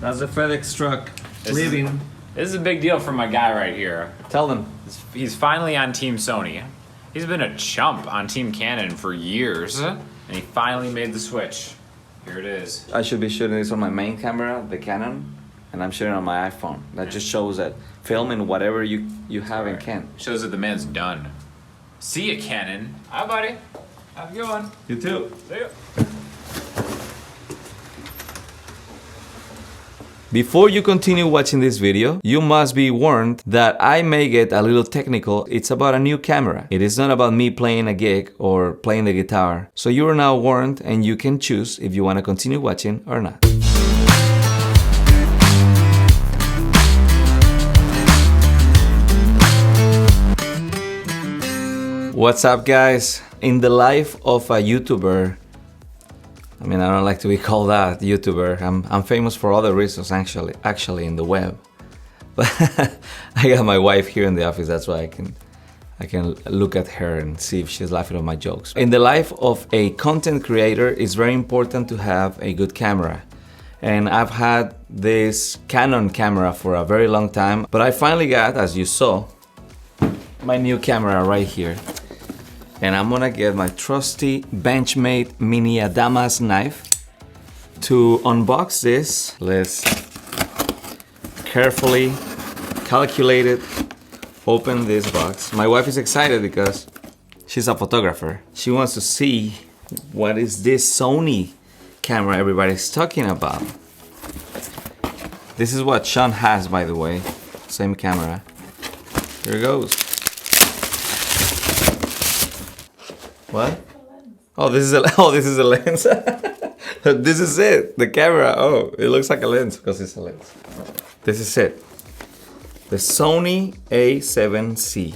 That's the FedEx truck. Leaving. This is a big deal for my guy right here. Tell them. He's finally on Team Sony. He's been a chump on Team Canon for years, and he finally made the switch. Here it is. I should be shooting this on my main camera, the Canon, and I'm shooting on my iPhone. That just shows that filming whatever you have in Canon. Shows that the man's done. See ya, Canon. Hi, buddy. Have a good one. You too. See ya. Before you continue watching this video, you must be warned that I may get a little technical. It's about a new camera. It is not about me playing a gig or playing the guitar. So you are now warned and you can choose if you want to continue watching or not. What's up, guys? In the life of a YouTuber, I mean, I don't like to be called that YouTuber. I'm famous for other reasons, actually in the web. But I got my wife here in the office, that's why I can look at her and see if she's laughing at my jokes. In the life of a content creator, it's very important to have a good camera. And I've had this Canon camera for a very long time, but I finally got, as you saw, my new camera right here. And I'm gonna get my trusty Benchmade Mini Adamas knife. To unbox this, let's carefully, calculated, open this box. My wife is excited because she's a photographer. She wants to see what is this Sony camera everybody's talking about. This is what Sean has, by the way. Same camera. Here it goes. What? Oh, this is a lens. This is it. The camera. Oh, it looks like a lens because it's a lens. This is it. The Sony a7C.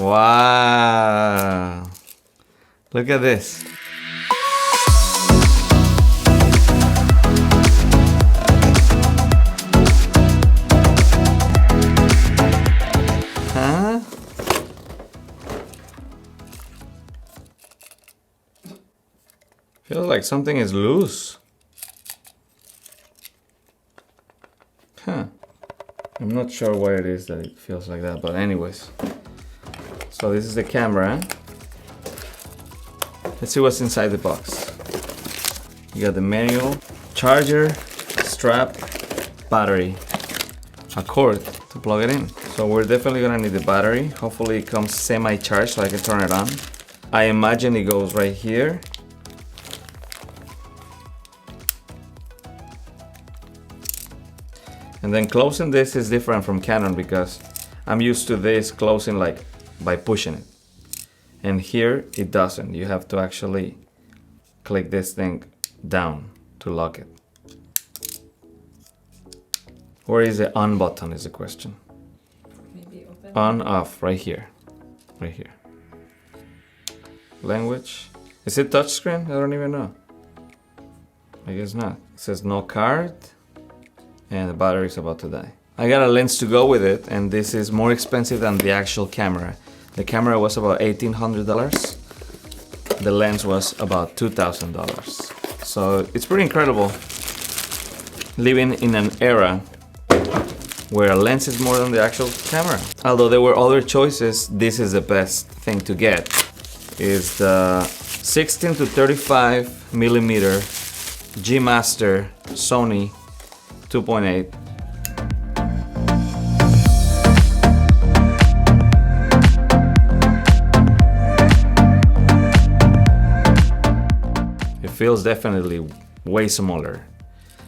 Wow. Look at this. Feels like something is loose. Huh. I'm not sure why it is that it feels like that, but anyways. So this is the camera. Let's see what's inside the box. You got the manual, charger, strap, battery, a cord to plug it in. So we're definitely gonna need the battery. Hopefully it comes semi-charged so I can turn it on. I imagine it goes right here. And then closing this is different from Canon because I'm used to this closing like by pushing it. And here it doesn't. You have to actually click this thing down to lock it. Where is the on button is the question. Maybe open. On, off, right here. Right here. Language. Is it touchscreen? I don't even know. I guess not. It says no card. And the battery is about to die. I got a lens to go with it, and this is more expensive than the actual camera. The camera was about $1,800. The lens was about $2,000. So it's pretty incredible living in an era where a lens is more than the actual camera. Although there were other choices, this is the best thing to get. Is the 16 to 35 millimeter G Master Sony 2.8. It feels definitely way smaller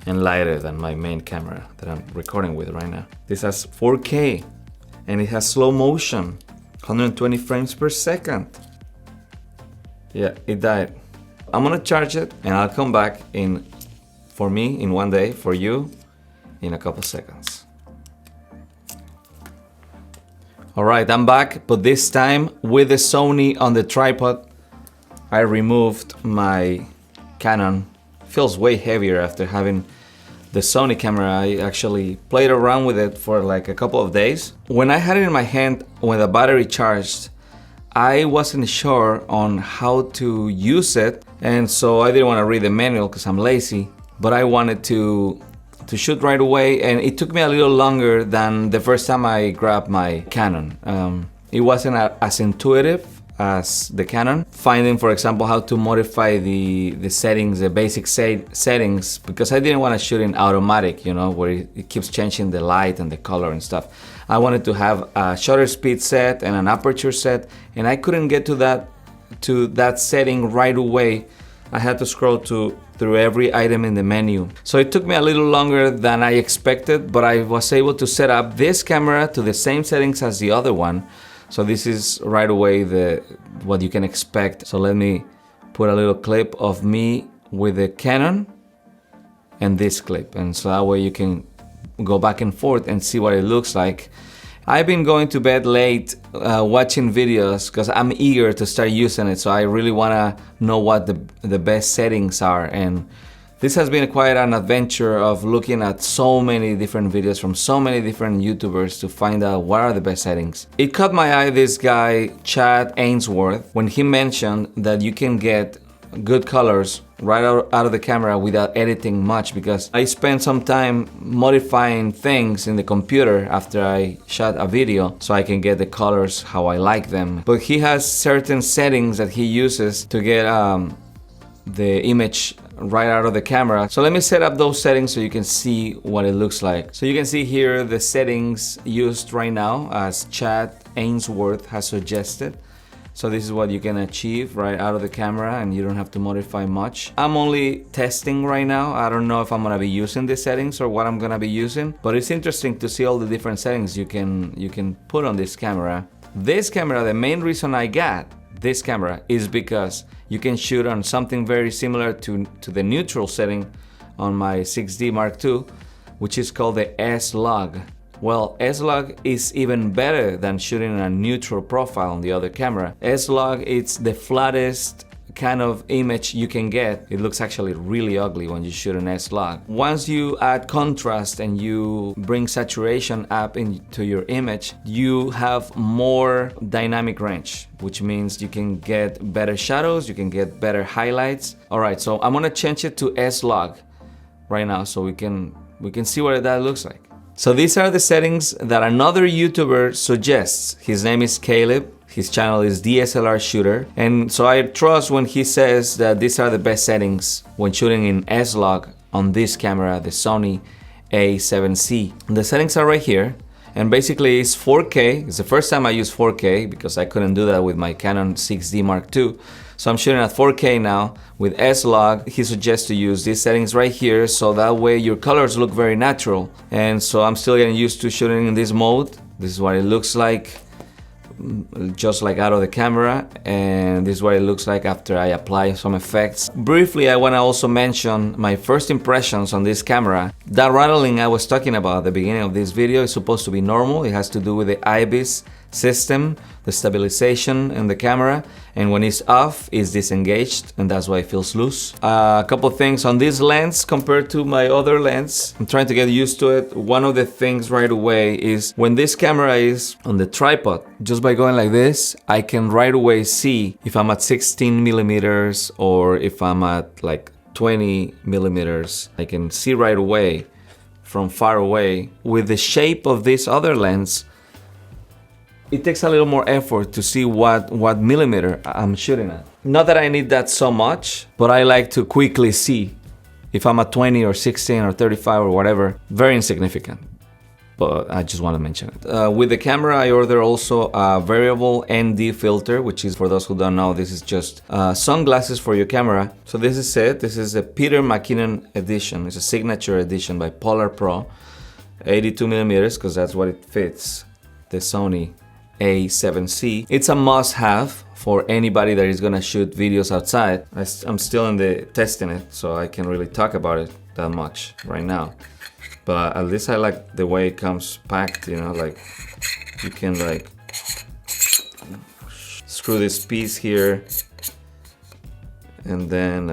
and lighter than my main camera that I'm recording with right now. This has 4K and it has slow motion, 120 frames per second. Yeah, it died. I'm gonna charge it and I'll come back for me in one day, for you in a couple seconds. All right, I'm back, but this time with the Sony on the tripod. I removed my Canon. Feels way heavier after having the Sony camera. I actually played around with it for like a couple of days. When I had it in my hand, when the battery charged, I wasn't sure on how to use it, and so I didn't want to read the manual because I'm lazy, but I wanted to shoot right away, and it took me a little longer than the first time I grabbed my Canon. It wasn't as intuitive as the Canon. Finding, for example, how to modify the settings, the basic settings, because I didn't want to shoot in automatic, you know, where it keeps changing the light and the color and stuff. I wanted to have a shutter speed set and an aperture set, and I couldn't get to that setting right away. I had to scroll through every item in the menu. So it took me a little longer than I expected, but I was able to set up this camera to the same settings as the other one. So this is right away what you can expect. So let me put a little clip of me with the Canon and this clip. And so that way you can go back and forth and see what it looks like. I've been going to bed late watching videos because I'm eager to start using it. So I really want to know what the best settings are. And this has been quite an adventure of looking at so many different videos from so many different YouTubers to find out what are the best settings. It caught my eye, this guy, Chad Ainsworth, when he mentioned that you can get good colors right out of the camera without editing much, because I spent some time modifying things in the computer after I shot a video so I can get the colors how I like them. But he has certain settings that he uses to get the image right out of the camera. So let me set up those settings so you can see what it looks like. So you can see here the settings used right now as Chad Ainsworth has suggested. So this is what you can achieve right out of the camera, and you don't have to modify much. I'm only testing right now. I don't know if I'm gonna be using these settings or what I'm gonna be using, but it's interesting to see all the different settings you can put on this camera. This camera, the main reason I got this camera is because you can shoot on something very similar to the neutral setting on my 6D Mark II, which is called the S-Log. Well, S-Log is even better than shooting a neutral profile on the other camera. S-Log, it's the flattest kind of image you can get. It looks actually really ugly when you shoot an S-Log. Once you add contrast and you bring saturation up into your image, you have more dynamic range, which means you can get better shadows, you can get better highlights. All right, so I'm gonna change it to S-Log right now so we can see what that looks like. So these are the settings that another YouTuber suggests. His name is Caleb. His channel is DSLR Shooter. And so I trust when he says that these are the best settings when shooting in S-Log on this camera, the SONY a7C. The settings are right here. And basically it's 4K. It's the first time I use 4K because I couldn't do that with my Canon 6D Mark II. So I'm shooting at 4K now with S-Log. He suggests to use these settings right here so that way your colors look very natural. And so I'm still getting used to shooting in this mode. This is what it looks like, just like out of the camera, and this is what it looks like after I apply some effects. Briefly, I want to also mention my first impressions on this camera. That rattling I was talking about at the beginning of this video is supposed to be normal. It has to do with the IBIS system, the stabilization in the camera, and when it's off, it's disengaged, and that's why it feels loose. A couple things on this lens compared to my other lens. I'm trying to get used to it. One of the things right away is when this camera is on the tripod, just by going like this, I can right away see if I'm at 16 millimeters or if I'm at like 20 millimeters. I can see right away from far away. With the shape of this other lens, it takes a little more effort to see what millimeter I'm shooting at. Not that I need that so much, but I like to quickly see if I'm at 20 or 16 or 35 or whatever. Very insignificant, but I just want to mention it. With the camera, I ordered also a variable ND filter, which is, for those who don't know, this is just sunglasses for your camera. So this is it. This is a Peter McKinnon edition. It's a signature edition by Polar Pro, 82 millimeters, because that's what it fits, the Sony a7C. It's a must-have for anybody that is gonna shoot videos outside. I'm still in the testing it, so I can't really talk about it that much right now. But at least I like the way it comes packed, you know, like you can like screw this piece here and then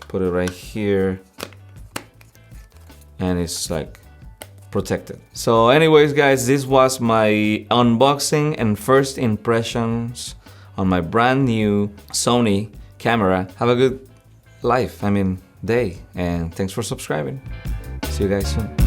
put it right here, and it's like protected. So anyways, guys, this was my unboxing and first impressions on my brand new Sony camera. Have a good day, and thanks for subscribing. See you guys soon.